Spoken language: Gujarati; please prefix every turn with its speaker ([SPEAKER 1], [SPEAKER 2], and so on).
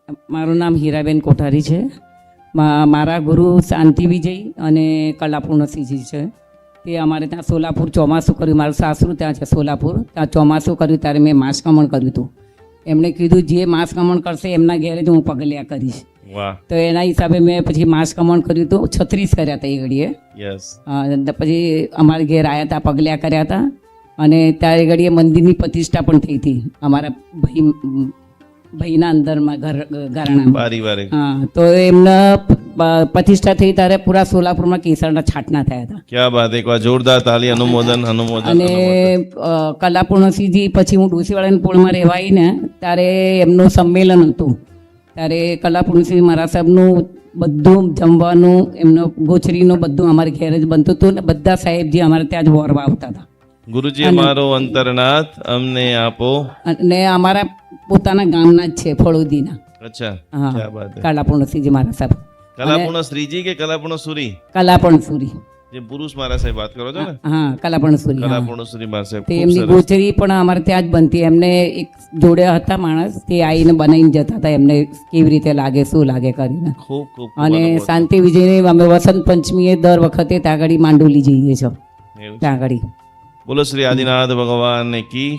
[SPEAKER 1] મારું નામ હીરાબેન કોઠારી છે. મારા ગુરુ શાંતિ વિજય અને કલાપૂર્ણસિંહજી છે. તે અમારે ત્યાં સોલાપુર ચોમાસું કર્યું. મારું સાસરું ત્યાં છે સોલાપુર. ત્યાં ચોમાસું કર્યું ત્યારે મેં માસકમણ કર્યું હતું. એમણે કીધું જે માસકમણ કરશે એમના ઘેરે જ હું પગલિયા કરીશ. તો એના હિસાબે મેં પછી માસકમણ કર્યું હતું. 36 કર્યા હતા એ ઘડીએ. પછી અમારા ઘેર આવ્યા હતા, પગલિયા કર્યા હતા. અને ત્યારે ઘડીએ મંદિરની પ્રતિષ્ઠા પણ થઈ હતી અમારા ભાઈના અંદરમાં ઘરાણામાં. હા, તો એમના પ્રતિષ્ઠા થઈ ત્યારે પૂરા સોલાપુરમાં કેસરના છાંટના થયા હતા.
[SPEAKER 2] ક્યા બાત, એક વાર જોરદાર તાલી. અનુમોદન.
[SPEAKER 1] અને કલાપૂર્ણસિંહજી પછી હું ડોસીવાળાના પોળમાં રહેવા આવી ને ત્યારે એમનું સંમેલન હતું. ત્યારે કલાપૂર્ણસિંહ મહારાજ સાહેબનું બધું જમવાનું, એમનો ગોચરીનું બધું અમારે ઘેર જ બનતું હતું. ને બધા સાહેબજી અમારે ત્યાં જ વોરવા આવતા હતા.
[SPEAKER 2] ગુરુજી મારો અંતરનાથ અમને આપો.
[SPEAKER 1] અને અમારા પોતાના ગામના જ છે, ફળોદીના.
[SPEAKER 2] અચ્છા,
[SPEAKER 1] હા, કલાપૂર્ણસિંહજી મહારાજ સાહેબ.
[SPEAKER 2] કલાપૂર્ણ શ્રીજી કે કલાપૂર્ણ સુરી?
[SPEAKER 1] કલાપૂર્ણ સુરી.
[SPEAKER 2] જે પુરુષ મહારાજ સાહેબ વાત કરો છો ને?
[SPEAKER 1] હા, કલાપૂર્ણ સુરી.
[SPEAKER 2] કલાપૂર્ણ સુરી મહારાજ સાહેબ.
[SPEAKER 1] એમની ગોચરી પણ અમારે ત્યાં જ બનતી. એમને એક જોડે હતા માણસ, તે આવીને બનાવીને જતા હતા. એમને કેવી રીતે લાગે, શું લાગે કરીને.
[SPEAKER 2] ખૂબ ખૂબ.
[SPEAKER 1] અને શાંતિ વિજયની અમે વસંત પંચમીએ દર વખતે ત્યાં આગળ માંડોલી જઈએ છીએ. ત્યાં આગળ
[SPEAKER 2] બોલો શ્રી આદિનાથ ભગવાન કી